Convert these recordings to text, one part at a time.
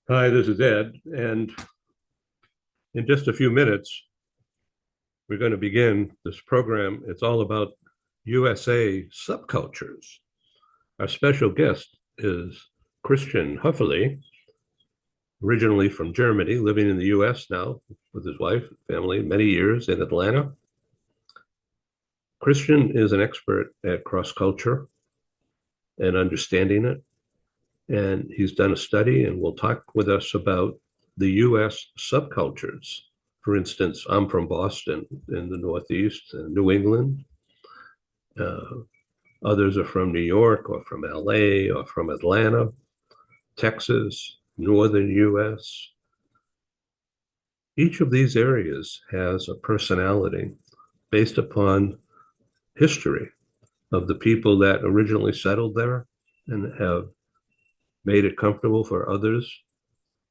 Hi, this is Ed, and in just a few minutes, we're going to begin this program. It's all about USA subcultures. Our special guest is Christian Höferle, originally from Germany, living in the US now with his wife, family, many years in Atlanta. Christian is an expert at cross culture and understanding it, and he's done a study and will talk with us about the US subcultures. For instance, I'm from Boston in the Northeast, New England. Uh, Others are from New York or from LA or from Atlanta, Texas, Northern US. Each of these areas has a personality based upon history of the people that originally settled there and have made it comfortable for others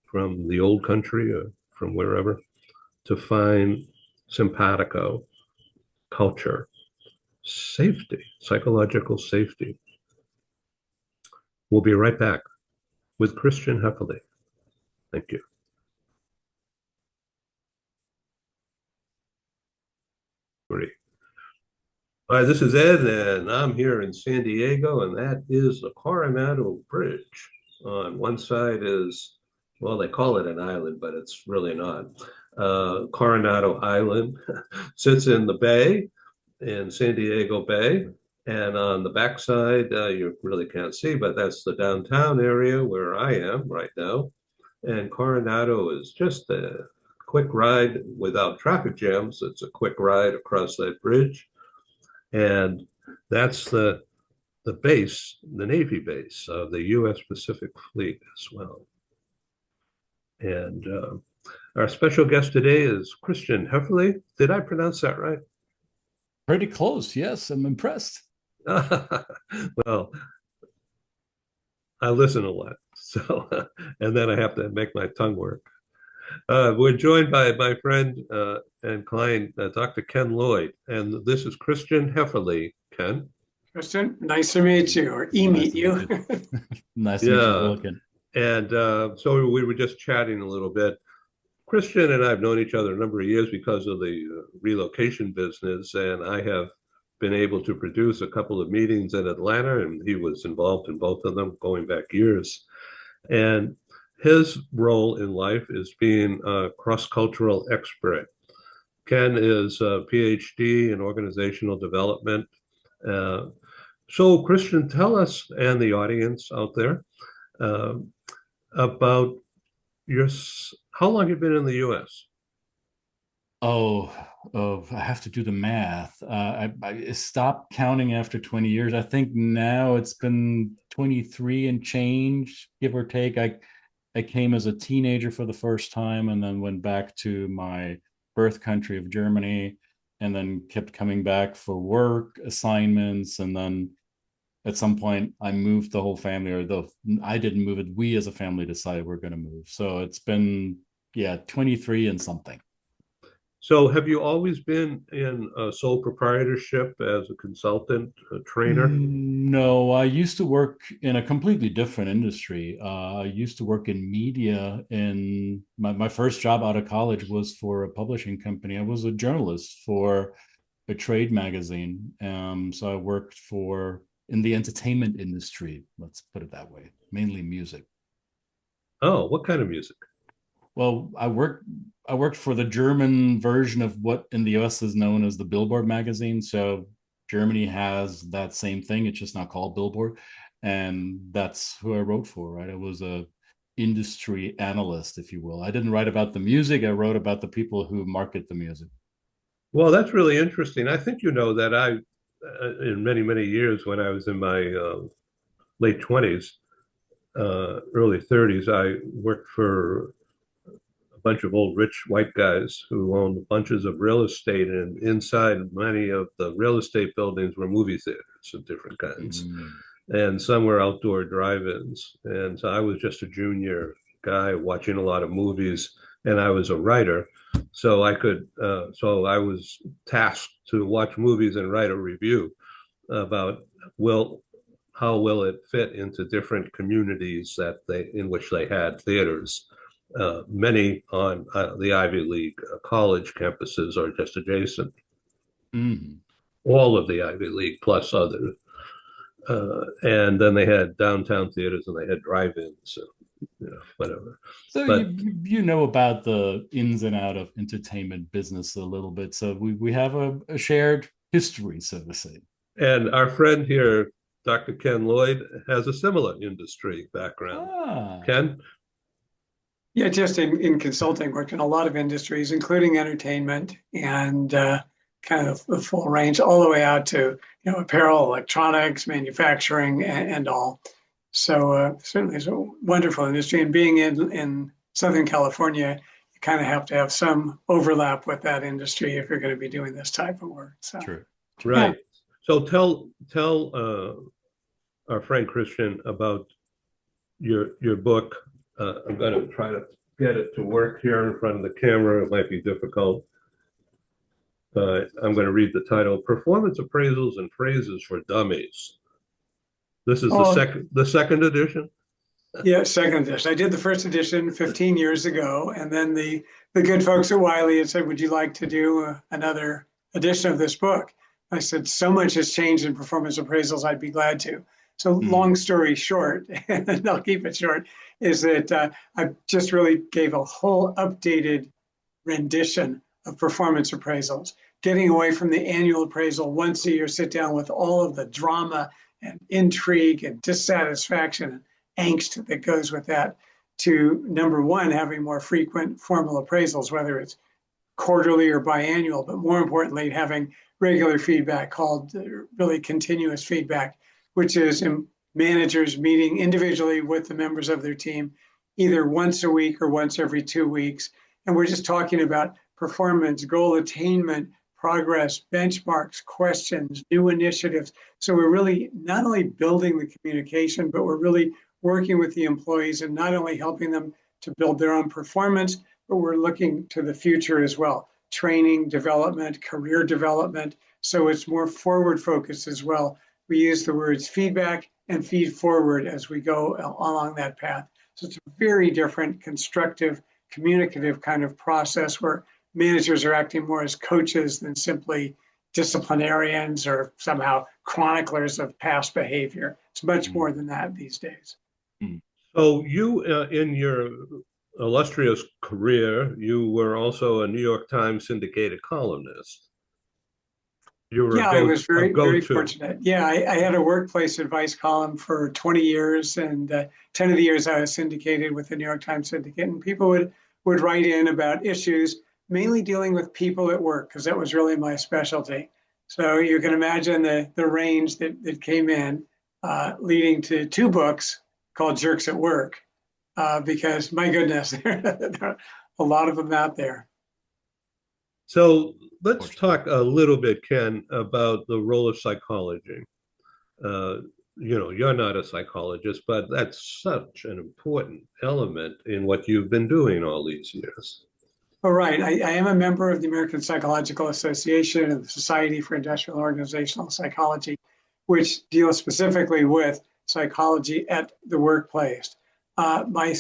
from the old country or from wherever to find simpatico, culture, safety, psychological safety. We'll be right back with Christian Höferle. Thank you. Great. Hi, this is Ed, and I'm here in San Diego, and that is the Coronado Bridge. On one side is, well, they call it an island, but it's really not. Coronado Island sits in the bay, in San Diego Bay. And on the backside, you really can't see, but that's the downtown area where I am right now. And Coronado is just a quick ride without traffic jams. It's a quick ride across that bridge. And that's the base, the Navy base of the U.S. Pacific Fleet as well. And our special guest today is Christian Höferle. Did I pronounce that right? Pretty close. Yes, I'm impressed. Well, I listen a lot. So, and then I have to make my tongue work. We're joined by my friend and client, Dr. Ken Lloyd, and this is Christian Höferle. Ken? Christian, nice to meet you, or Nice e-meet to meet you. you. Nice to meet you as Yeah. well, Ken. And so we were just chatting a little bit. Christian and I have known each other a number of years because of the relocation business, and I have been able to produce a couple of meetings in Atlanta, and he was involved in both of them going back years. And his role in life is being a cross-cultural expert. Ken is a PhD in organizational development. Uh, so, Christian, tell us and the audience out there uh, about your how long you've been in the U.S. Oh, I have to do the math. I stopped counting after 20 years. I think now it's been 23 and change, give or take. I came as a teenager for the first time and then went back to my birth country of Germany and then kept coming back for work assignments. And then at some point I moved the whole family, or though I didn't move it, we as a family decided we're going to move. So it's been, yeah, 23 and something. So, have you always been in sole proprietorship as a consultant, a trainer? No, I used to work in a completely different industry. I used to work in media. In my first job out of college was for a publishing company. I was a journalist for a trade magazine. So I worked for in the entertainment industry. Let's put it that way, mainly music. Oh, what kind of music? Well, I worked for the German version of what in the US is known as the Billboard magazine. So Germany has that same thing. It's just not called Billboard. And that's who I wrote for, right? I was a industry analyst, if you will. I didn't write about the music. I wrote about the people who market the music. Well, that's really interesting. I think you know that in many, many years when I was in my late 20s, early 30s, I worked for a bunch of old rich white guys who owned bunches of real estate, and inside many of the real estate buildings were movie theaters of different kinds, Mm. and some were outdoor drive-ins. And so I was just a junior guy watching a lot of movies, and I was a writer, so I was tasked to watch movies and write a review about, well, how will it fit into different communities in which they had theaters. Many on the Ivy League college campuses are just adjacent. Mm. All of the Ivy League plus others. And then they had downtown theaters and they had drive-ins, whatever. So But you know about the ins and out of entertainment business a little bit. So we have a shared history, so to say. and our friend here, Dr. Ken Lloyd, has a similar industry background. Ah, Ken? Yeah, just in consulting, worked in a lot of industries, including entertainment and kind of the full range, all the way out to apparel, electronics, manufacturing, and all. So certainly it's a wonderful industry. And being in Southern California, you kind of have to have some overlap with that industry if you're going to be doing this type of work. So true. Right. So tell our friend Christian about your book. I'm going to try to get it to work here in front of the camera. It might be difficult. I'm going to read the title: Performance Appraisals and Phrases for Dummies. This is the second edition. Yeah, second edition. I did the first edition 15 years ago, and then the good folks at Wiley had said, "Would you like to do another edition of this book?" I said, "So much has changed in performance appraisals. I'd be glad to." So, long story short, and I'll keep it short, is that I just really gave a whole updated rendition of performance appraisals, getting away from the annual appraisal once a year, sit down with all of the drama and intrigue and dissatisfaction and angst that goes with that, to number one, having more frequent formal appraisals, whether it's quarterly or biannual, but more importantly, having regular feedback called really continuous feedback, which is managers meeting individually with the members of their team, either once a week or once every 2 weeks. And we're just talking about performance, goal attainment, progress, benchmarks, questions, new initiatives. So we're really not only building the communication, but we're really working with the employees and not only helping them to build their own performance, but we're looking to the future as well. Training, development, career development. So it's more forward focused as well. We use the words feedback and feed forward as we go along that path. So it's a very different, constructive, communicative kind of process where managers are acting more as coaches than simply disciplinarians or somehow chroniclers of past behavior. It's much more than that these days. So you, in your illustrious career, you were also a New York Times syndicated columnist. You were I was very fortunate. Yeah, I had a workplace advice column for 20 years, and 10 of the years I was syndicated with the New York Times Syndicate, and people would write in about issues, mainly dealing with people at work, because that was really my specialty. So you can imagine the range that came in, leading to 2 books called Jerks at Work, because my goodness, there are a lot of them out there. So let's talk a little bit, Ken, about the role of psychology. You're not a psychologist, but that's such an important element in what you've been doing all these years. All right. I am a member of the American Psychological Association and the Society for Industrial and Organizational Psychology, which deals specifically with psychology at the workplace. My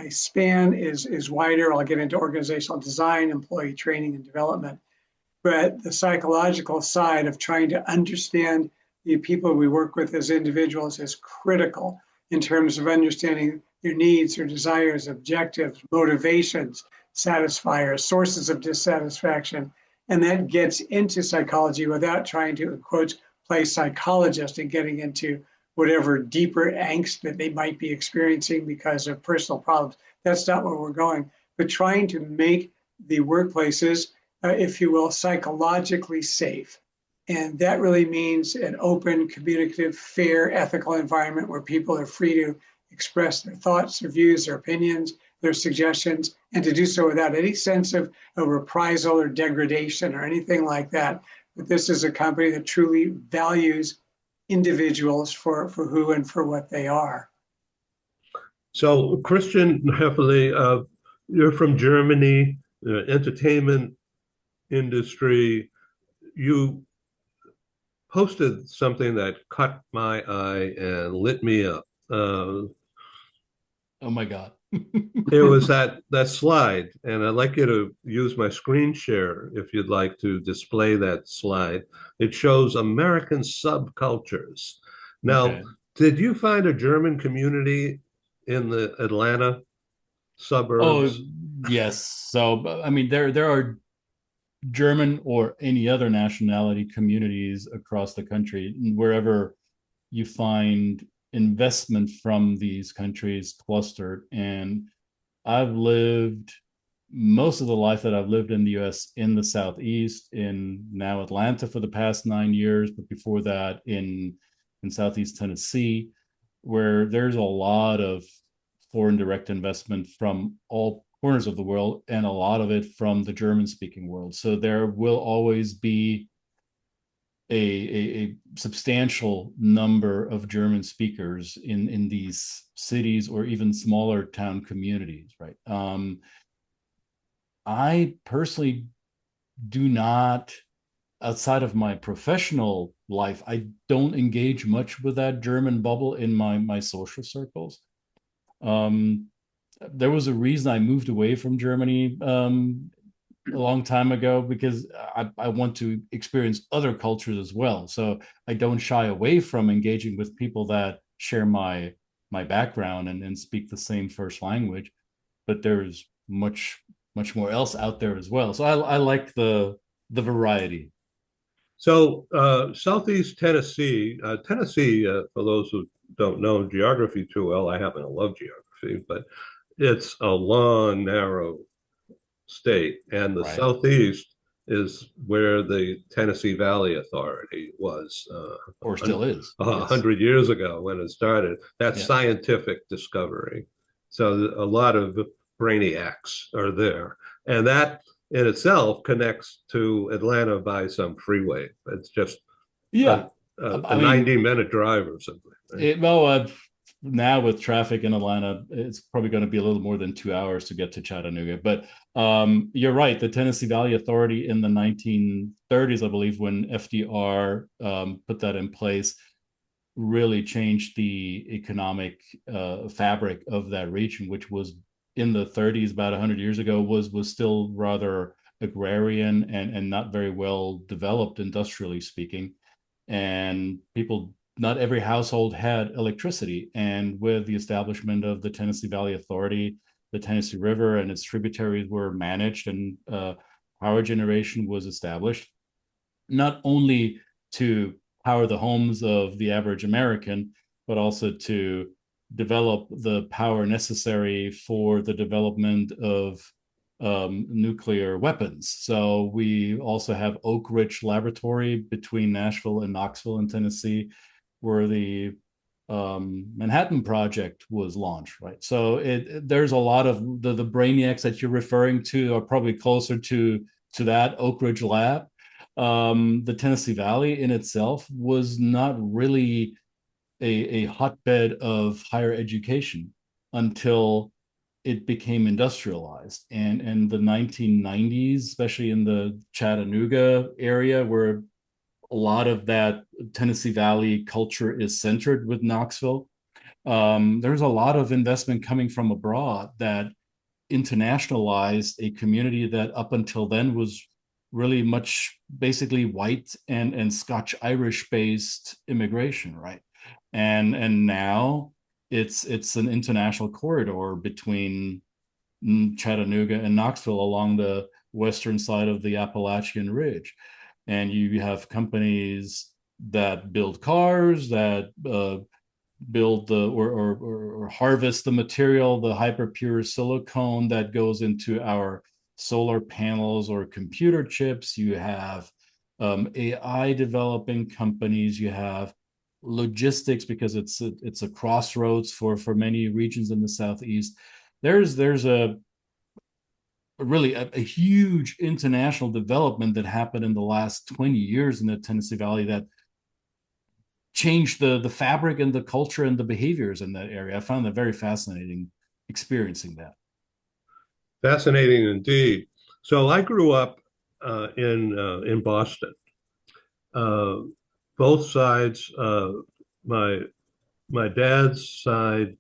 span is wider. I'll get into organizational design, employee training and development. But the psychological side of trying to understand the people we work with as individuals is critical in terms of understanding their needs, their desires, objectives, motivations, satisfiers, sources of dissatisfaction. And that gets into psychology without trying to, in quotes, play psychologist and getting into whatever deeper angst that they might be experiencing because of personal problems. That's not where we're going, but trying to make the workplaces, if you will, psychologically safe. And that really means an open, communicative, fair, ethical environment where people are free to express their thoughts, their views, their opinions, their suggestions, and to do so without any sense of reprisal or degradation or anything like that. But this is a company that truly values individuals for who and for what they are. So, Christian Höferle, you're from Germany, entertainment industry. You posted something that caught my eye and lit me up. Oh my God. It was that slide, and I'd like you to use my screen share if you'd like to display that slide. It shows American subcultures. Now, Okay. did you find a German community in the Atlanta Oh, suburbs? yes. So, I mean, there are German or any other nationality communities across the country, wherever you find investment from these countries clustered. And I've lived most of the life that I've lived in the US in the Southeast, in now Atlanta for the past 9 years, but before that in Southeast Tennessee, where there's a lot of foreign direct investment from all corners of the world and a lot of it from the German speaking world. So there will always be a substantial number of German speakers in these cities or even smaller town communities, right? I personally do not, outside of my professional life, I don't engage much with that German bubble in my social circles. Um, there was a reason I moved away from Germany a long time ago because I want to experience other cultures as well. So I don't shy away from engaging with people that share my background and speak the same first language. But there's much more else out there as well. So I like the variety. So, Southeast Tennessee, Tennessee, for those who don't know geography too well, I happen to love geography, but it's a long, narrow state, and the Right. Southeast is where the Tennessee Valley Authority was Or still is. a Yes. hundred years ago when it started. That's Yeah. scientific discovery. So a lot of brainiacs are there, and that in itself connects to Atlanta by some freeway. It's just a, Yeah. a I mean, 90-minute drive or something. Right? well, now with traffic in Atlanta, it's probably going to be a little more than 2 hours to get to Chattanooga. But you're right. The Tennessee Valley Authority in the 1930s, I believe, when FDR put that in place, really changed the economic fabric of that region, which was in the 30s, about 100 years ago, was still rather agrarian and not very well developed industrially speaking. And people, not every household had electricity. And with the establishment of the Tennessee Valley Authority, the Tennessee River and its tributaries were managed, and power generation was established, not only to power the homes of the average American, but also to develop the power necessary for the development of nuclear weapons. So we also have Oak Ridge Laboratory between Nashville and Knoxville in Tennessee, where the Manhattan Project was launched, right? So there's a lot of the brainiacs that you're referring to are probably closer to that Oak Ridge Lab. The Tennessee Valley in itself was not really a hotbed of higher education until it became industrialized. And in the 1990s, especially in the Chattanooga area, where a lot of that Tennessee Valley culture is centered with Knoxville, there's a lot of investment coming from abroad that internationalized a community that up until then was really much basically white and Scotch Irish based immigration, right? And now it's an international corridor between Chattanooga and Knoxville along the western side of the Appalachian Ridge. And you have companies that build cars, that build the or harvest the material, the hyperpure silicone that goes into our solar panels or computer chips. You have AI developing companies. You have logistics, because it's a crossroads for many regions in the Southeast. There's a really a huge international development that happened in the last 20 years in the Tennessee Valley that changed the fabric and the culture and the behaviors in that area. I found that very fascinating experiencing that. Fascinating indeed. So I grew up in Boston. Uh, both sides. My my dad's side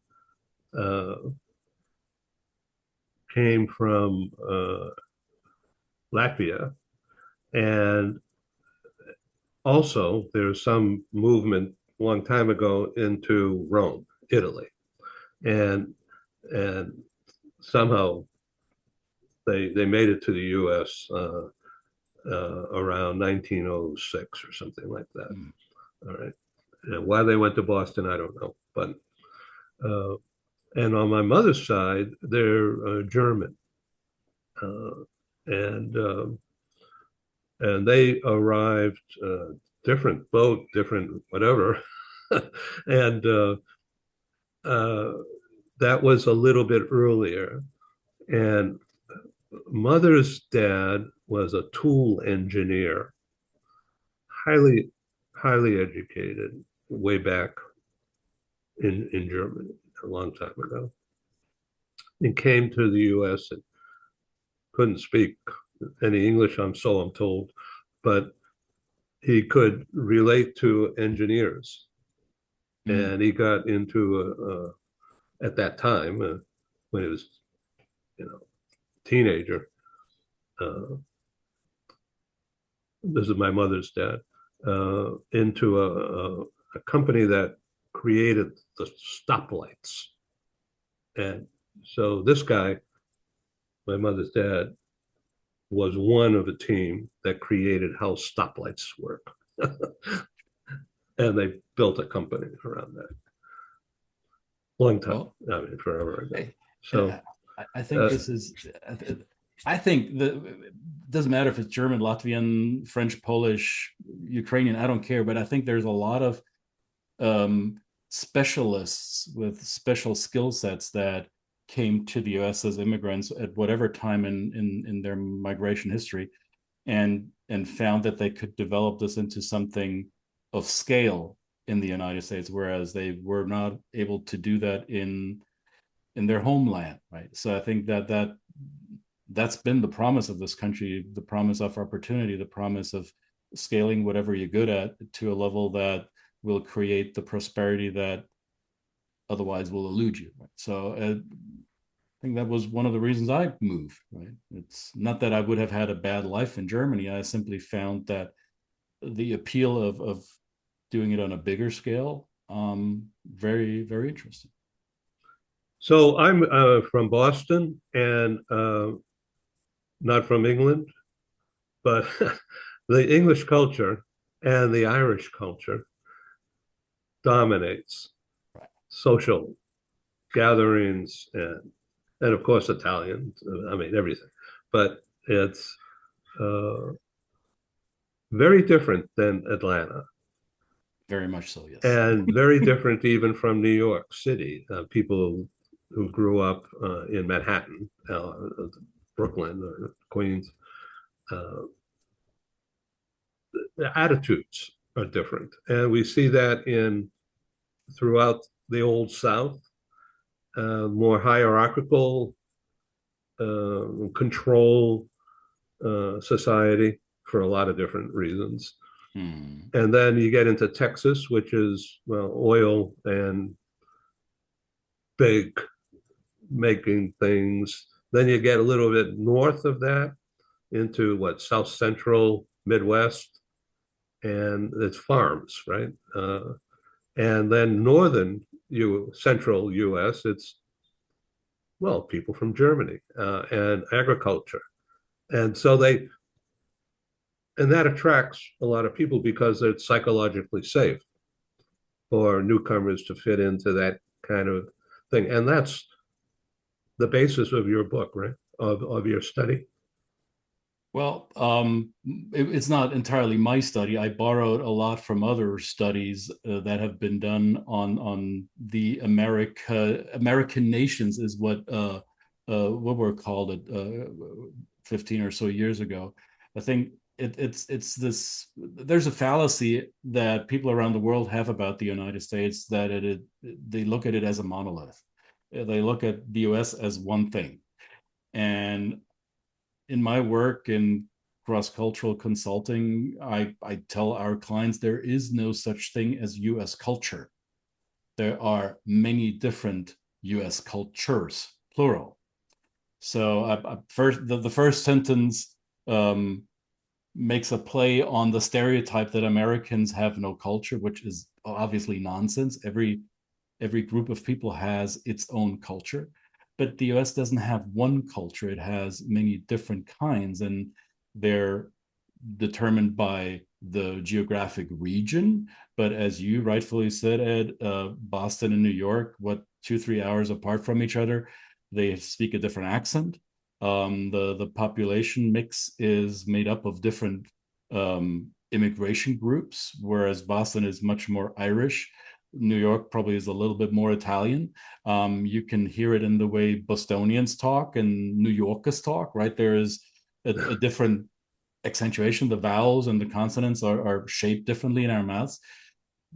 uh, came from Latvia, and also there's some movement a long time ago into Rome, Italy, and and somehow they made it to the U.S. Around 1906 or something like that. Mm. All right. And why they went to Boston, I don't know. But uh, and on my mother's side, they're German, uh, and and they arrived different boat, different whatever, and uh, that was a little bit earlier. And mother's dad was a tool engineer, highly highly educated, way back in Germany a long time ago, and came to the U.S. and couldn't speak any English. I'm told, but he could relate to engineers, Mm. and he got into at that time when he was, teenager. Uh, this is my mother's dad, into a company that created the stoplights. And so this guy, my mother's dad, was one of a team that created how stoplights work. And they built a company around that. Long time, Well, I mean, forever ago. I, So, I think this is. I think that it doesn't matter if it's German, Latvian, French, Polish, Ukrainian. I don't care, but I think there's a lot of specialists with special skill sets that came to the U.S. as immigrants at whatever time in their migration history, and found that they could develop this into something of scale in the United States, whereas they were not able to do that in their homeland, right? So I think that's been the promise of this country, the promise of opportunity, the promise of scaling whatever you're good at to a level that will create the prosperity that otherwise will elude you. Right? So I think that was one of the reasons I moved. Right? It's not that I would have had a bad life in Germany. I simply found that the appeal of doing it on a bigger scale, very, very interesting. so I'm from Boston and not from England, but the English culture and the Irish culture dominates social gatherings and of course Italian. I mean everything, but it's uh, very different than Atlanta, Very much so, yes. and very different even from New York City. People who grew up in Manhattan, Brooklyn, or Queens, uh, the attitudes are different, and we see that in throughout the old South, more hierarchical, control society for a lot of different reasons. Hmm. And then you get into Texas, which is, well, oil and big making things. Then you get a little bit north of that into what, South Central Midwest, and it's farms, right? And then central U.S., it's, well, people from Germany and agriculture. And so and that attracts a lot of people because it's psychologically safe for newcomers to fit into that kind of thing. And that's the basis of your book, right? Of your study. Well, it's not entirely my study. I borrowed a lot from other studies that have been done on the American nations, is what were called it 15 or so years ago. I think it's this. There's a fallacy that people around the world have about the United States, that they look at it as a monolith. They look at the U.S. as one thing, and in my work in cross-cultural consulting, I tell our clients there is no such thing as US culture. There are many different US cultures, plural. So the first sentence makes a play on the stereotype that Americans have no culture, which is obviously nonsense. Every group of people has its own culture, but the US doesn't have one culture. It has many different kinds, and they're determined by the geographic region. But as you rightfully said, Ed, Boston and New York, what, 2-3 hours apart from each other, they speak a different accent. The population mix is made up of different immigration groups, whereas Boston is much more Irish. New York probably is a little bit more Italian. You can hear it in the way Bostonians talk and New Yorkers talk, right? There is a different accentuation. The vowels and the consonants are shaped differently in our mouths.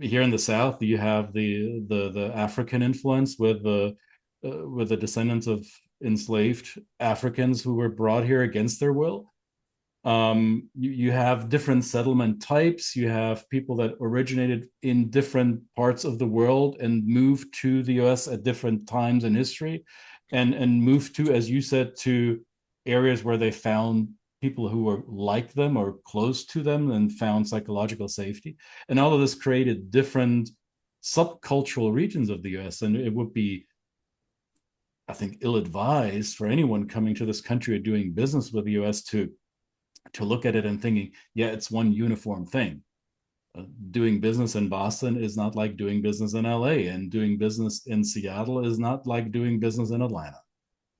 Here in the South, you have the African influence with the descendants of enslaved Africans who were brought here against their will. You have different settlement types. You have people that originated in different parts of the world and moved to the US at different times in history, and moved to, as you said, to areas where they found people who were like them or close to them and found psychological safety. And all of this created different subcultural regions of the US. And it would be, I think, ill-advised for anyone coming to this country or doing business with the US to look at it and thinking, yeah, it's one uniform thing. Doing business in Boston is not like doing business in LA, and doing business in Seattle is not like doing business in Atlanta.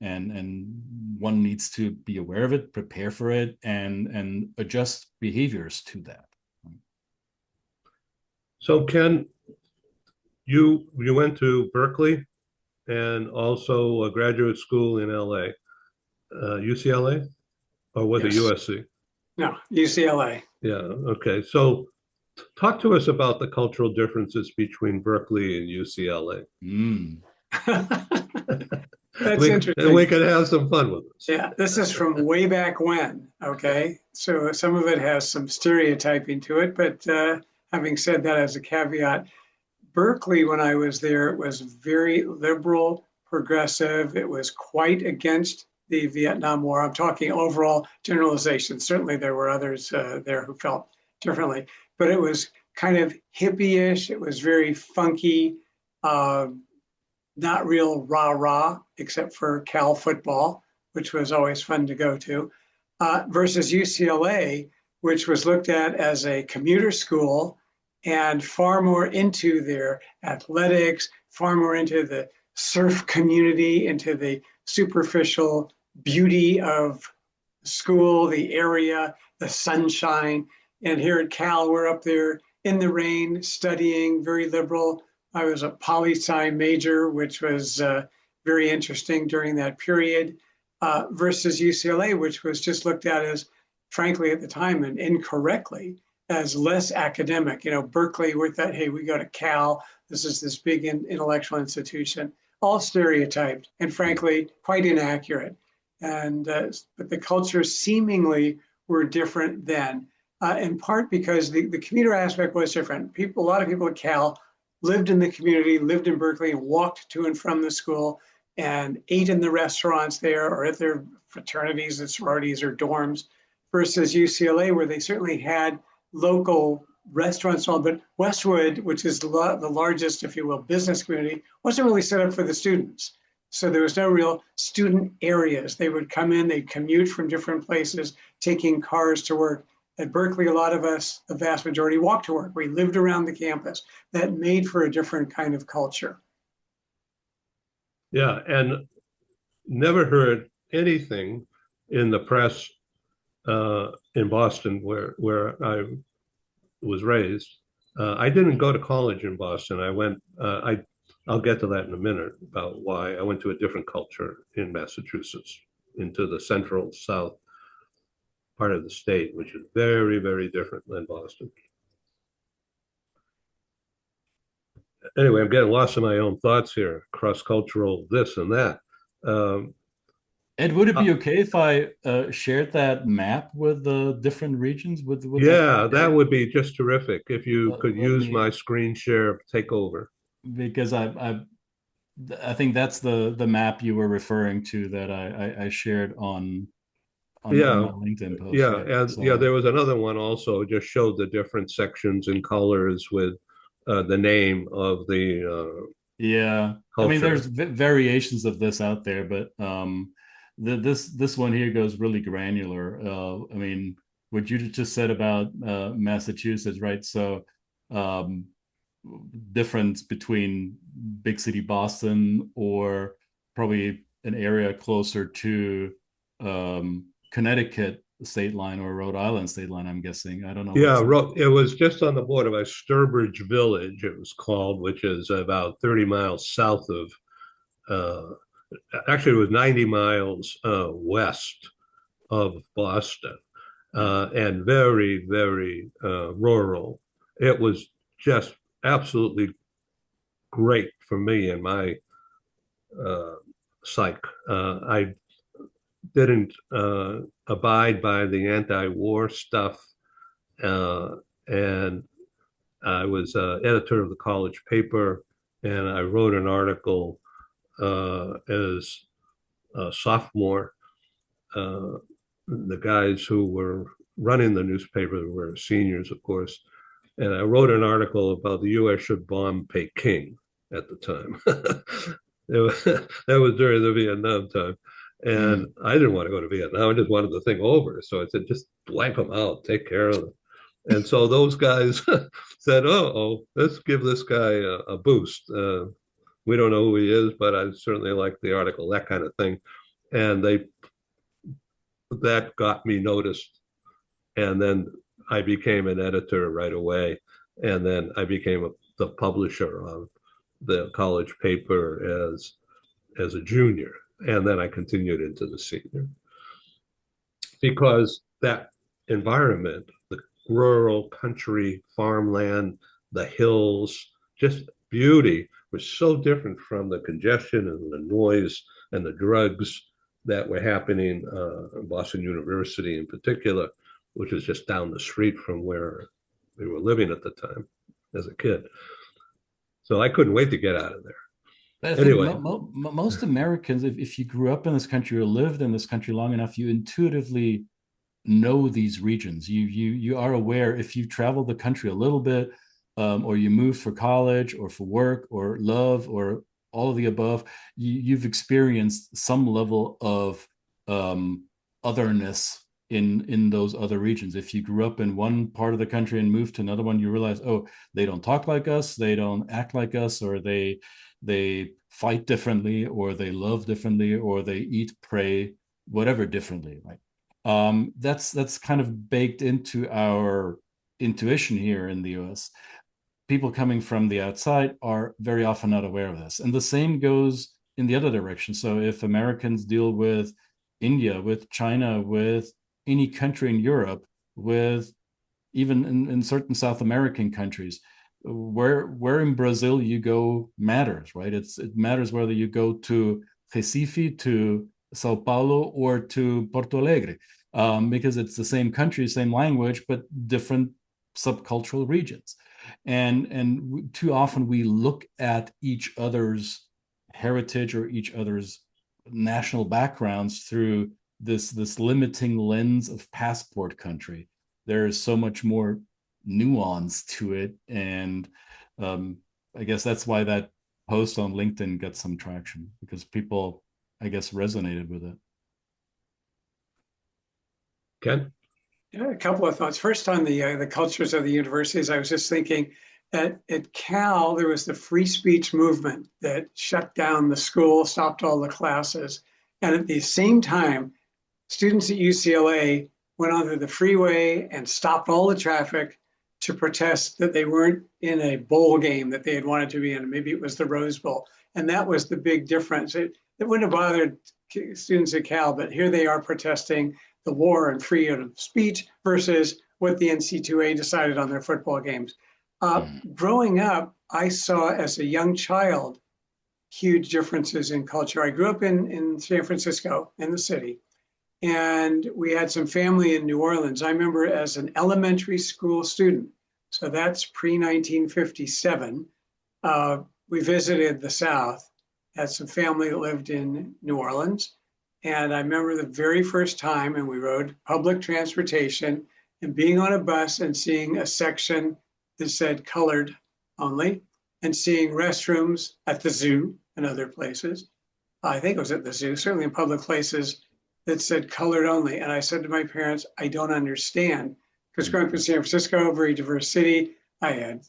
And one needs to be aware of it, prepare for it, and adjust behaviors to that. So Ken, you went to Berkeley and also a graduate school in LA, UCLA, or was it Yes. USC? No, UCLA. Yeah. Okay. So talk to us about the cultural differences between Berkeley and UCLA. That's interesting. We can have some fun with this. Yeah, this is from way back when. Okay. So some of it has some stereotyping to it, but having said that as a caveat, Berkeley, when I was there, it was very liberal, progressive. It was quite against the Vietnam War. I'm talking overall generalization. Certainly there were others there who felt differently, but it was kind of hippie-ish. It was very funky, not real rah-rah, except for Cal football, which was always fun to go to, versus UCLA, which was looked at as a commuter school and far more into their athletics, far more into the surf community, into the superficial beauty of school, the area, the sunshine. And here at Cal, we're up there in the rain, studying, very liberal. I was a poli-sci major, which was very interesting during that period, versus UCLA, which was just looked at as, frankly, at the time and incorrectly, as less academic. You know, Berkeley, we thought, hey, we go to Cal. This is this big intellectual institution, all stereotyped and frankly, quite inaccurate. And but the cultures seemingly were different then, in part because the commuter aspect was different. A lot of people at Cal lived in the community, lived in Berkeley, and walked to and from the school and ate in the restaurants there or at their fraternities and sororities or dorms, versus UCLA, where they certainly had local restaurants and all, but Westwood, which is the largest, if you will, business community, wasn't really set up for the students. So there was no real student areas. They would come in, they'd commute from different places, taking cars to work. At Berkeley, a lot of us, the vast majority, walked to work. We lived around the campus. That made for a different kind of culture. Yeah, and never heard anything in the press in Boston, where I was raised. I didn't go to college in Boston. I went. I'll get to that in a minute about why I went to a different culture in Massachusetts, into the central south part of the state, which is very, very different than Boston. Anyway, I'm getting lost in my own thoughts here, cross-cultural this and that. Ed, would it Uh, be okay if I shared that map with the different regions? Would that be yeah, that okay? would be just terrific if you could Let use me, my screen share take over. because I think that's the map you were referring to that I shared on Yeah, my LinkedIn post, yeah, right? and yeah, So there was another one also just showed the different sections and colors with the name of the yeah, I mean, there's culture. variations of this out there, but this one here goes really granular. I mean, what you just said about Massachusetts, right? So um, difference between big city Boston or probably an area closer to Connecticut state line or Rhode Island state line, I'm guessing. I don't know Yeah, what's it was just on the border by Sturbridge Village, it was called, which is about 30 miles south of, uh, actually, it was 90 miles west of Boston, right. and very, very rural. It was just absolutely great for me and my uh, psych. I didn't abide by the anti-war stuff, uh, and I was editor of the college paper, and I wrote an article as a sophomore. Uh, the guys who were running the newspaper were seniors, of course, and I wrote an article about the U.S. should bomb Peking at the time. That was during the Vietnam time. And Mm. I didn't want to go to Vietnam. I just wanted the thing over. So I said, just wipe them out, take care of them. And so those guys said, oh, let's give this guy a boost. We don't know who he is, but I certainly like the article, that kind of thing. And that got me noticed. And then I became an editor right away. And then I became the publisher of the college paper as a junior. And then I continued into the senior because that environment, the rural country, farmland, the hills, just beauty was so different from the congestion and the noise and the drugs that were happening in Boston University in particular, which was just down the street from where we were living at the time as a kid. So I couldn't wait to get out of there. I think Anyway, most Americans, if you grew up in this country or lived in this country long enough, you intuitively know these regions. You are aware if you travel the country a little bit, or you moved for college or for work or love or all of the above. You've experienced some level of otherness in those other regions. If you grew up in one part of the country and moved to another one, you realize, oh, they don't talk like us, they don't act like us, or they fight differently, or they love differently, or they eat, pray, whatever differently, right? That's kind of baked into our intuition here in the US. People coming from the outside are very often not aware of this. And the same goes in the other direction. So if Americans deal with India, with China, with any country in Europe, with even in certain South American countries, where in Brazil you go matters, right? It matters whether you go to Recife, to Sao Paulo, or to Porto Alegre, because it's the same country, same language, but different subcultural regions. And too often we look at each other's heritage or each other's national backgrounds through this limiting lens of passport country. There is so much more nuance to it, and I guess that's why that post on LinkedIn got some traction, because people, I guess, resonated with it. Ken? Yeah, a couple of thoughts. First, on the cultures of the universities, I was just thinking at Cal there was the free speech movement that shut down the school, stopped all the classes, and at the same time, students at UCLA went onto the freeway and stopped all the traffic to protest that they weren't in a bowl game that they had wanted to be in. Maybe it was the Rose Bowl, and that was the big difference. It wouldn't have bothered students at Cal, but here they are protesting the war and freedom of speech versus what the NC2A decided on their football games. Mm. Growing up, I saw as a young child huge differences in culture. I grew up in San Francisco, in the city, and we had some family in New Orleans. I remember as an elementary school student, so that's pre-1957, we visited the South, had some family that lived in New Orleans. And I remember the very first time, and we rode public transportation and being on a bus and seeing a section that said colored only, and seeing restrooms at the zoo and other places. I think it was at the zoo, certainly in public places, that said colored only. And I said to my parents, I don't understand. Because growing up in San Francisco, very diverse city, I had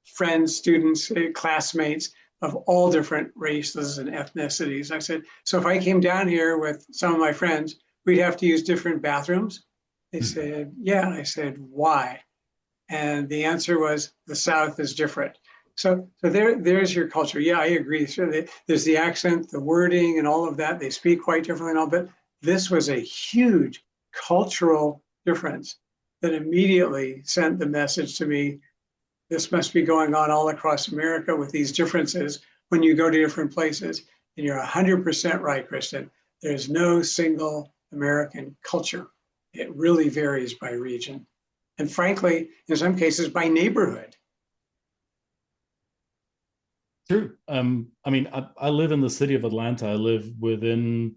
friends, students, classmates of all different races and ethnicities. I said, so if I came down here with some of my friends, we'd have to use different bathrooms. They said, yeah. And I said, why? And the answer was, the South is different. So there's your culture. Yeah, I agree. So there's the accent, the wording, and all of that. They speak quite differently and all, but this was a huge cultural difference that immediately sent the message to me, this must be going on all across America with these differences when you go to different places. And you're 100% right, Kristen. There's no single American culture. It really varies by region. And frankly, in some cases, by neighborhood. True. I mean, I live in the city of Atlanta. I live within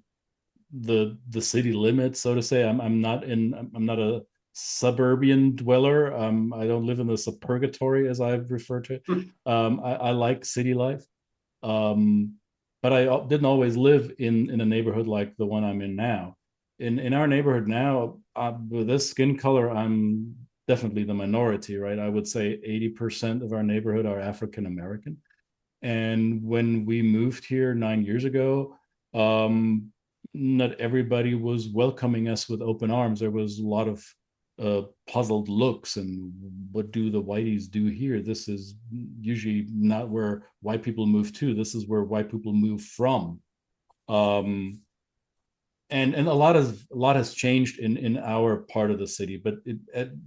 the city limits, so to say. I'm not a suburban dweller. I don't live in the subpurgatory, as I've referred to it. I like city life, but I didn't always live in a neighborhood like the one I'm in now. In our neighborhood now, with this skin color, I'm definitely the minority, right? I would say 80% of our neighborhood are African American. And when we moved here 9 years ago, not everybody was welcoming us with open arms. There was a lot of puzzled looks and what do the whiteys do here? This is usually not where white people move to. This is where white people move from. And a lot has changed in our part of the city. But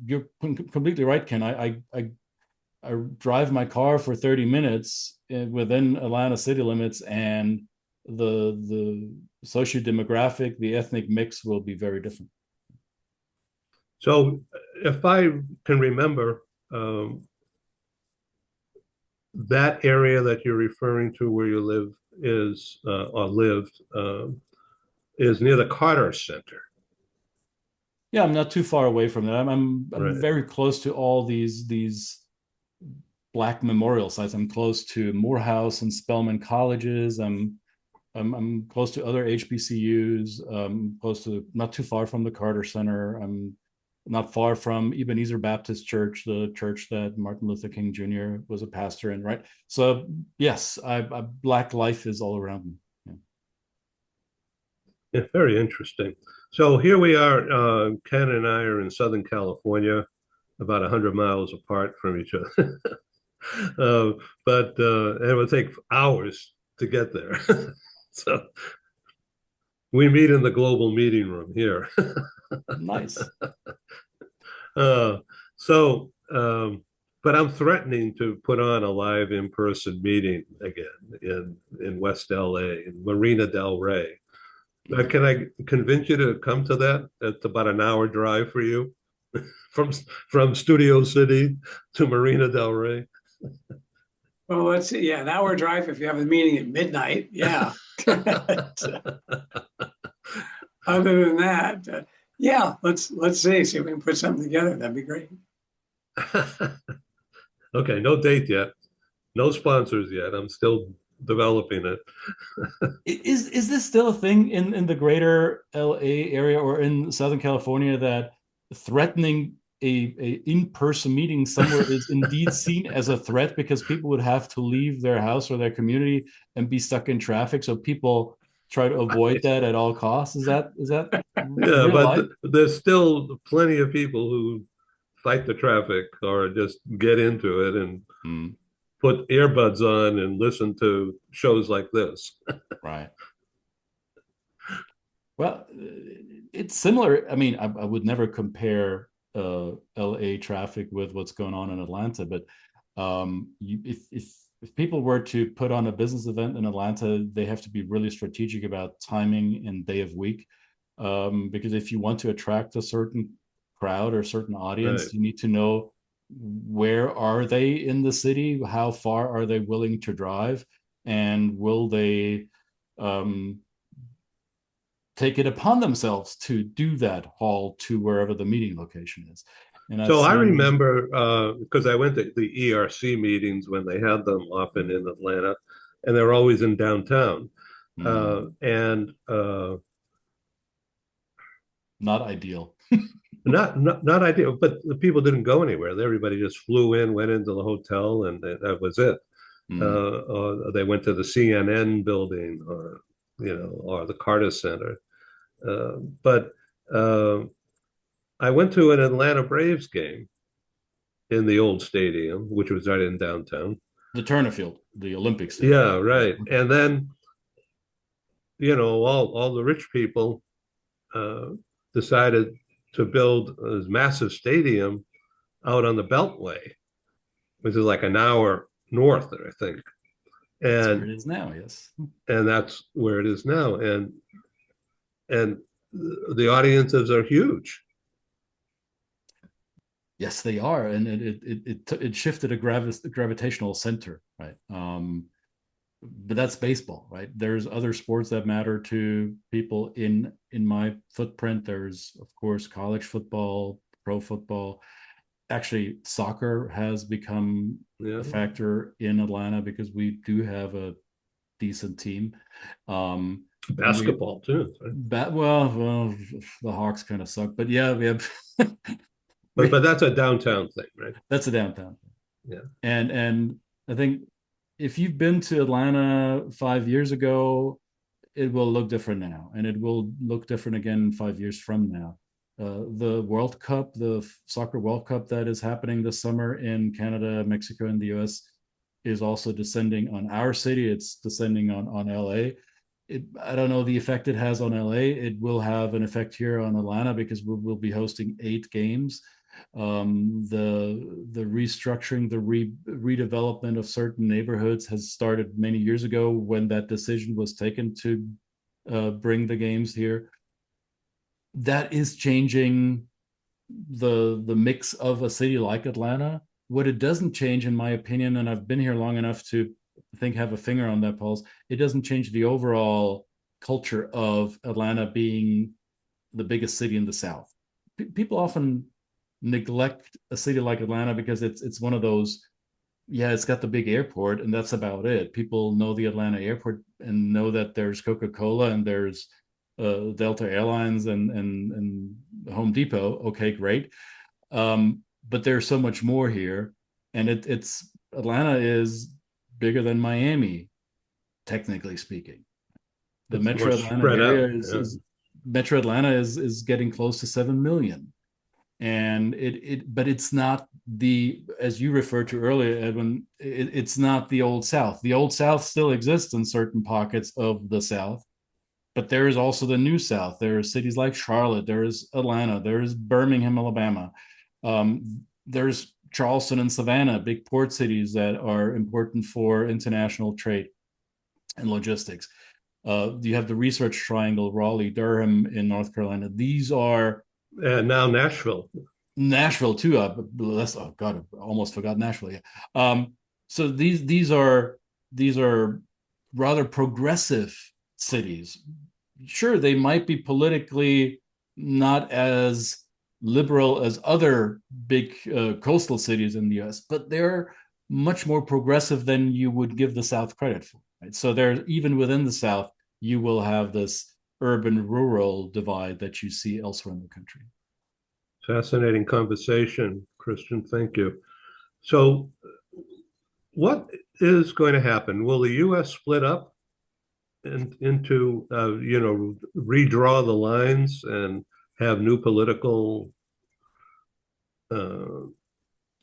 you're completely right, Ken. I drive my car for 30 minutes within Atlanta city limits, and the socio-demographic, the ethnic mix will be very different. So if I can remember, that area that you're referring to where you live is, or lived, is near the Carter Center. Yeah, I'm not too far away from that. I'm Right. very close to all these Black memorial sites. I'm close to Morehouse and Spelman colleges. I'm close to other HBCUs. Close to, not too far from the Carter Center. I'm not far from Ebenezer Baptist Church, the church that Martin Luther King Jr. was a pastor in, right? So yes, Black life is all around me. Yeah. Yeah, very interesting. So here we are, Ken and I are in Southern California, about 100 miles apart from each other. But it would take hours to get there. So we meet in the global meeting room here. Nice. But I'm threatening to put on a live in-person meeting again in West LA, in Marina del Rey. Can I convince you to come to that? It's about an hour drive for you from Studio City to Marina del Rey. Well, let's see. Yeah, an hour drive if you have a meeting at midnight. Yeah. Other than that, yeah, let's see if we can put something together. That'd be great. Okay, no date yet, no sponsors yet. I'm still developing it. Is this still a thing in the greater LA area or in Southern California, that threatening a in-person meeting somewhere is indeed seen as a threat, because people would have to leave their house or their community and be stuck in traffic, so people try to avoid that at all costs? Is that Yeah, but there's still plenty of people who fight the traffic or just get into it and put earbuds on and listen to shows like this. Right. Well, it's similar. I mean, I would never compare LA traffic with what's going on in Atlanta, but if if people were to put on a business event in Atlanta, they have to be really strategic about timing and day of week. Because if you want to attract a certain crowd or certain Right. audience, you need to know where are they in the city, how far are they willing to drive, and will they um, take it upon themselves to do that haul to wherever the meeting location is. And I've So I seen, remember because I went to the ERC meetings when they had them often in Atlanta, and they're always in downtown. And not ideal. not ideal, but the people didn't go anywhere. Everybody just flew in, went into the hotel, and that was it. They went to the CNN building, or or the Carter Center. But I went to an Atlanta Braves game in the old stadium, which was right in downtown. The Turner Field, the Olympic Stadium. Yeah, right. And then all the rich people uh, decided to build a massive stadium out on the Beltway, which is like an hour north, I think. That's where And it is now, yes. and that's where it is now. And the audiences are huge. Yes, they are, and it shifted a gravitational center, right? But that's baseball, right? There's other sports that matter to people in my footprint. There's, of course, college football, pro football. Actually, soccer has become Yeah. a factor in Atlanta because we do have a decent team. Basketball too. Well, the Hawks kind of suck, but yeah, we have. But that's a downtown thing, right? That's a downtown thing. Yeah. And I think if you've been to Atlanta 5 years ago, it will look different now, and it will look different again 5 years from now. The World Cup, the soccer World Cup that is happening this summer in Canada, Mexico, and the US is also descending on our city. It's descending on LA. I don't know the effect it has on LA. It will have an effect here on Atlanta because we'll be hosting 8 games. The restructuring, the redevelopment of certain neighborhoods has started many years ago when that decision was taken to bring the games here. That is changing the mix of a city like Atlanta. What it doesn't change, in my opinion, and I've been here long enough to think have a finger on that pulse, it doesn't change the overall culture of Atlanta being the biggest city in the South. People often neglect a city like Atlanta because it's one of those, yeah, it's got the big airport and that's about it. People know the Atlanta airport and know that there's Coca-Cola and there's Delta Airlines and Home Depot. Okay, great. But there's so much more here, and it's Atlanta is bigger than Miami, technically speaking. The It's more Metro Atlanta spread area out. Yeah. is Metro Atlanta is getting close to 7 million, and but it's not the, as you referred to earlier, Edwin. It's not the old South. The old South still exists in certain pockets of the South, but there is also the new South. There are cities like Charlotte, there is Atlanta, there is Birmingham, Alabama. There's Charleston and Savannah, big port cities that are important for international trade and logistics. You have the Research Triangle, Raleigh, Durham in North Carolina. These are And now Nashville. Nashville too. Oh God, I almost forgot Nashville. Yeah. So these are rather progressive cities. Sure, they might be politically not as liberal as other big coastal cities in the U.S., but they're much more progressive than you would give the South credit for. Right? So there, even within the South, you will have this urban-rural divide that you see elsewhere in the country. Fascinating conversation, Christian. Thank you. So, what is going to happen? Will the U.S. split up into, redraw the lines and have new political uh,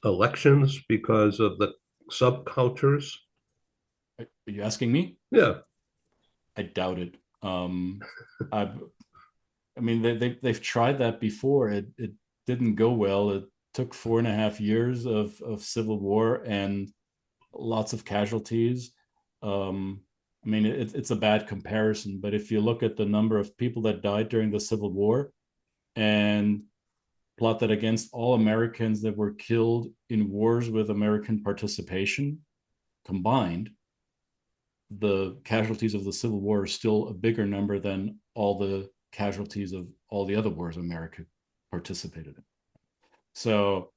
elections because of the subcultures? Are you asking me? Yeah. I doubt it. I mean, they've tried that before. It didn't go well. It took 4.5 years of civil war, and lots of casualties. I mean, it's a bad comparison, but if you look at the number of people that died during the Civil War and plot that against all Americans that were killed in wars with American participation combined, the casualties of the Civil War are still a bigger number than all the casualties of all the other wars America participated in. So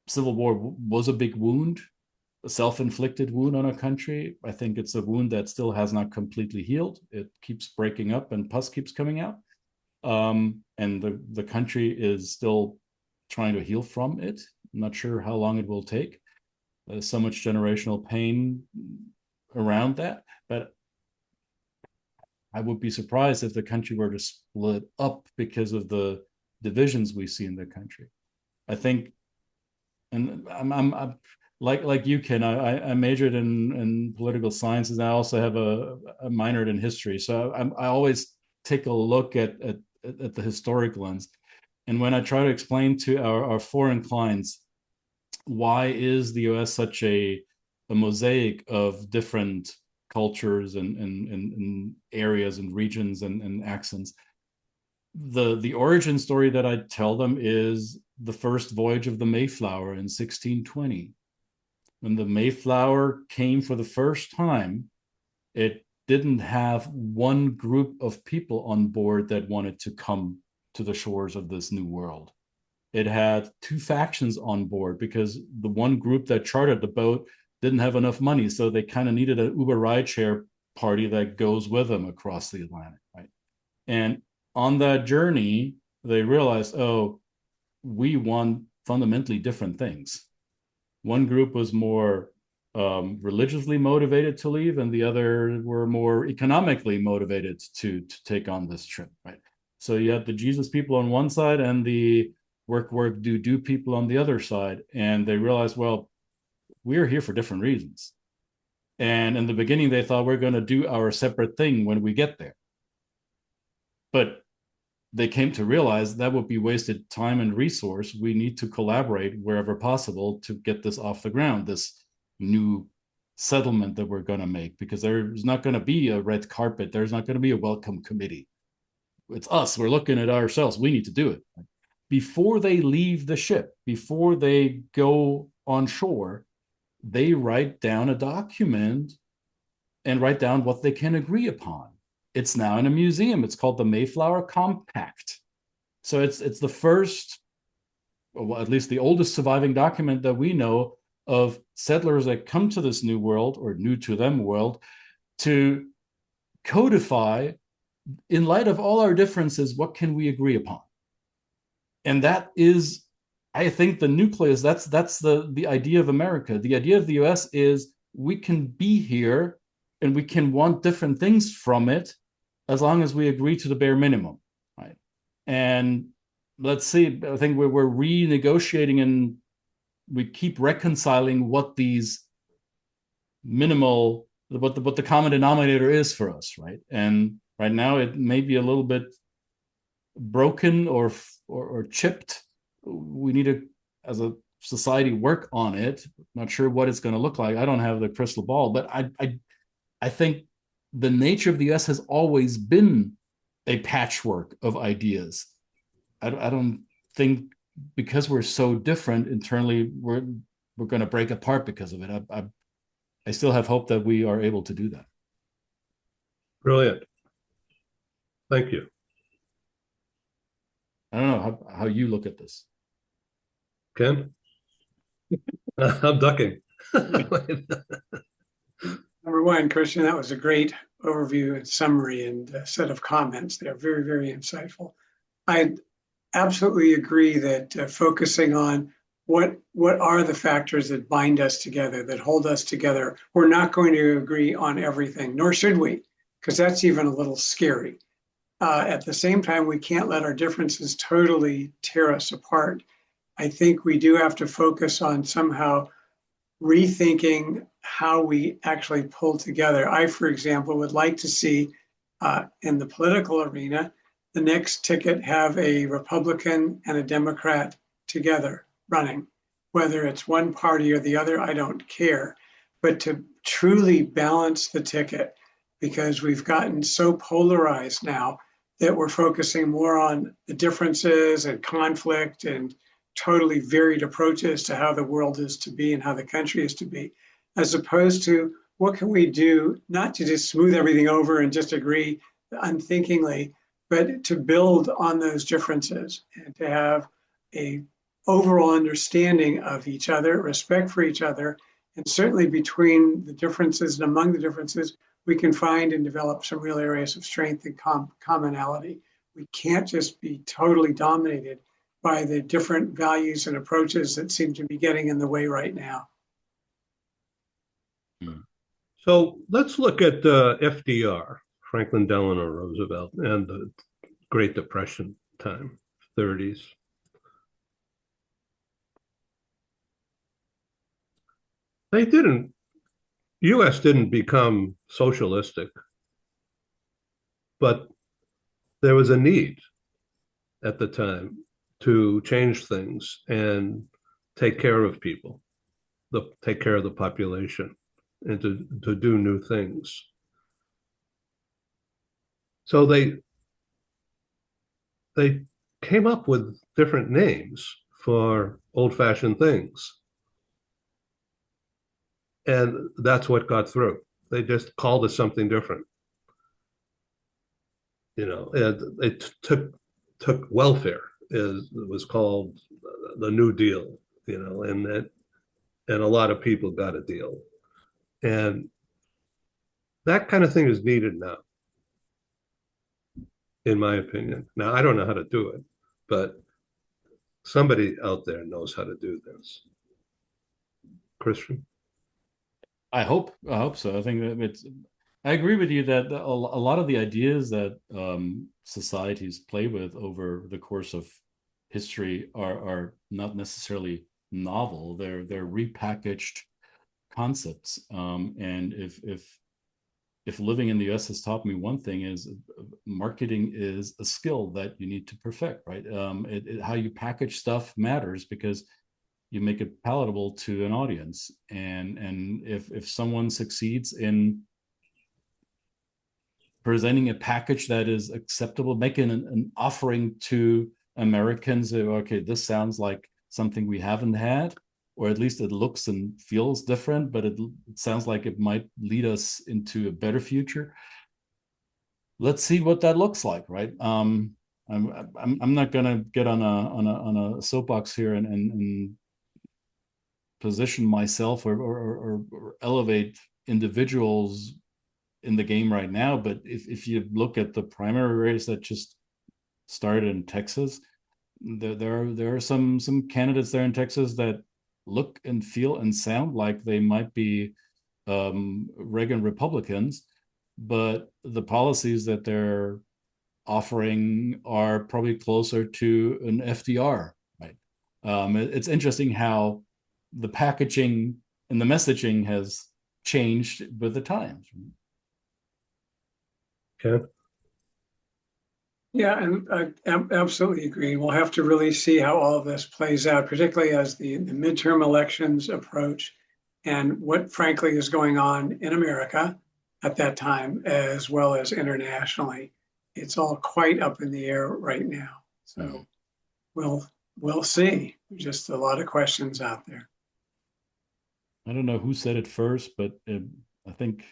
Civil War was a big wound, a self-inflicted wound on a country. I think it's a wound that still has not completely healed. It keeps breaking up and pus keeps coming out. And the country is still trying to heal from it. I'm not sure how long it will take. There's so much generational pain around that, but I would be surprised if the country were to split up because of the divisions we see in the country. I think, and I'm like you, Ken, I majored in political sciences, and I also have a minor in history. So I always take a look at the historic lens. And when I try to explain to our foreign clients, why is the US such a mosaic of different cultures and areas and regions and accents, the origin story that I tell them is the first voyage of the Mayflower in 1620. When the Mayflower came for the first time, it didn't have one group of people on board that wanted to come to the shores of this new world. It had two factions on board because the one group that chartered the boat didn't have enough money, so they kind of needed an Uber rideshare party that goes with them across the Atlantic, right? And on that journey, they realized, oh, we want fundamentally different things. One group was more religiously motivated to leave, and the other were more economically motivated to take on this trip, right? So you had the Jesus people on one side and the work, do people on the other side. And they realized, well, we're here for different reasons. And in the beginning, they thought we're going to do our separate thing when we get there. But they came to realize that would be wasted time and resource. We need to collaborate wherever possible to get this off the ground, this new settlement that we're going to make, because there's not going to be a red carpet. There's not going to be a welcome committee. It's us. We're looking at ourselves. We need to do it. Before they leave the ship, before they go on shore, they write down a document and write down what they can agree upon. It's now in a museum. It's called the Mayflower Compact. So it's the first, well, at least the oldest surviving document that we know of settlers that come to this new world, or new to them world, to codify, in light of all our differences, what can we agree upon? And that is, I think, the nucleus. That's the idea of America. The idea of the US is we can be here and we can want different things from it as long as we agree to the bare minimum, right? And let's see, I think we're renegotiating and we keep reconciling what these minimal, what the common denominator is for us, right? And right now it may be a little bit broken or chipped. We need to, as a society, work on it. Not sure what it's going to look like. I don't have the crystal ball, but I think the nature of the US has always been a patchwork of ideas. I don't think because we're so different internally, we're going to break apart because of it. I still have hope that we are able to do that. Brilliant. Thank you. I don't know how you look at this. Ken? I'm ducking. Number one, Christian, that was a great overview and summary and set of comments. They're very, very insightful. I absolutely agree that focusing on what are the factors that bind us together, that hold us together. We're not going to agree on everything, nor should we, because that's even a little scary. At the same time, we can't let our differences totally tear us apart. I think we do have to focus on somehow rethinking how we actually pull together. I, for example, would like to see in the political arena, the next ticket have a Republican and a Democrat together running. whether it's one party or the other, I don't care, but to truly balance the ticket, because we've gotten so polarized now that we're focusing more on the differences and conflict and totally varied approaches to how the world is to be and how the country is to be, as opposed to what can we do not to just smooth everything over and just agree unthinkingly, but to build on those differences and to have a overall understanding of each other, respect for each other, and certainly between the differences and among the differences, we can find and develop some real areas of strength and commonality. We can't just be totally dominated by the different values and approaches that seem to be getting in the way right now. So let's look at FDR, Franklin Delano Roosevelt, and the Great Depression time, 30s. US didn't become socialistic, but there was a need at the time to change things and take care of people, take care of the population, and to do new things. So they came up with different names for old-fashioned things. And that's what got through. They just called it something different. It took welfare. It was called the New Deal, and a lot of people got a deal. And that kind of thing is needed now, in my opinion. Now, I don't know how to do it, but somebody out there knows how to do this. Christian? I hope so. I think that I agree with you that a lot of the ideas that societies play with over the course of history are not necessarily novel. They're repackaged concepts. And if living in the US has taught me one thing, is marketing is a skill that you need to perfect, right? How you package stuff matters, because you make it palatable to an audience. And if someone succeeds in presenting a package that is acceptable, making an offering to Americans, okay, this sounds like something we haven't had, or at least it looks and feels different, but it sounds like it might lead us into a better future. Let's see what that looks like, right? I'm not gonna get on a soapbox here and position myself or elevate individuals in the game right now. But if you look at the primary race that just started in Texas, there are some candidates there in Texas that look and feel and sound like they might be Reagan Republicans, but the policies that they're offering are probably closer to an FDR, right? It's interesting how the packaging and the messaging has changed with the times. Okay. Yeah, and I absolutely agree. We'll have to really see how all of this plays out, particularly as the midterm elections approach, and what frankly is going on in America at that time, as well as internationally. It's all quite up in the air right now. So we'll see. Just a lot of questions out there. I don't know who said it first, but I think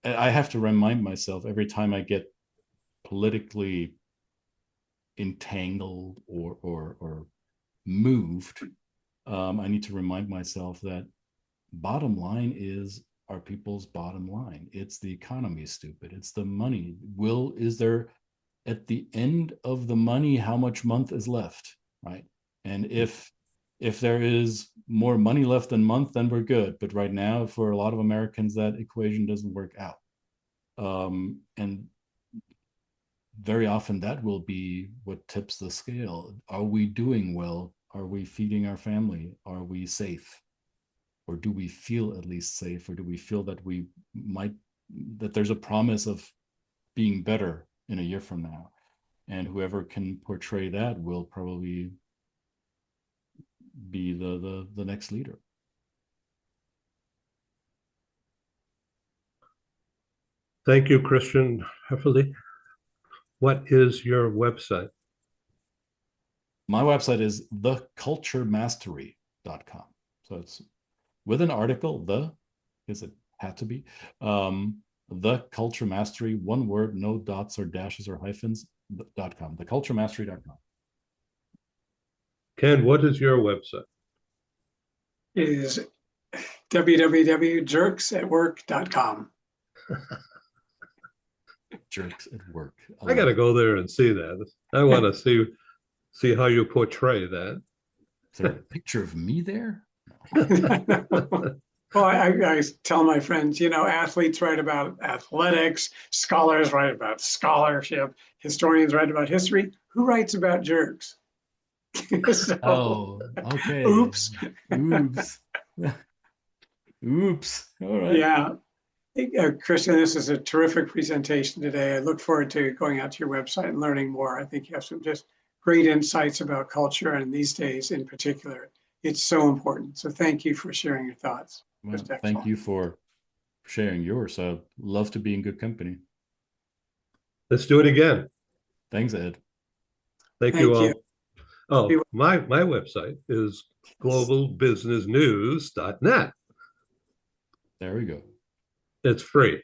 I have to remind myself every time I get politically entangled or moved. I need to remind myself that bottom line is our people's bottom line. It's the economy, stupid. It's the money. Is there at the end of the money, how much month is left, right? And if there is more money left than month, then we're good. But right now, for a lot of Americans, that equation doesn't work out. And very often that will be what tips the scale. Are we doing well? Are we feeding our family? Are we safe? Or do we feel at least safe? Or do we feel that that there's a promise of being better in a year from now? And whoever can portray that will probably be the next leader. Thank you, Christian Höferle. What is your website? My website is theculturemastery.com. So it's with an article, because it had to be, the culture mastery, one word, no dots or dashes or hyphens, .com, theculturemastery.com. Ken, what is your website? It is www.jerksatwork.com. Jerks at work. I got to go there and see that. I want to see how you portray that. Is there a picture of me there? Well, I tell my friends, athletes write about athletics, scholars write about scholarship, historians write about history. Who writes about jerks? So, oh, okay. Oops. Oops. All right. Yeah. Christian, this is a terrific presentation today. I look forward to going out to your website and learning more. I think you have some just great insights about culture, and these days in particular, it's so important. So thank you for sharing your thoughts. Well, thank you for sharing yours. I love to be in good company. Let's do it again. Thanks, Ed. Thank you all. Oh, my website is globalbusinessnews.net. There we go. It's free.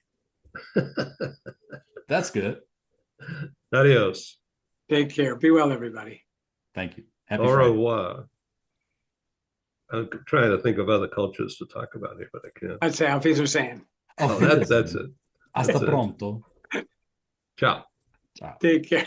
That's good. Adios. Take care. Be well, everybody. Thank you. Happy Au Friday. revoir. I'm trying to think of other cultures to talk about here, but I can't. I'd say auf Wiedersehen. Oh, that's it. Hasta That's it. pronto. Ciao. Take care.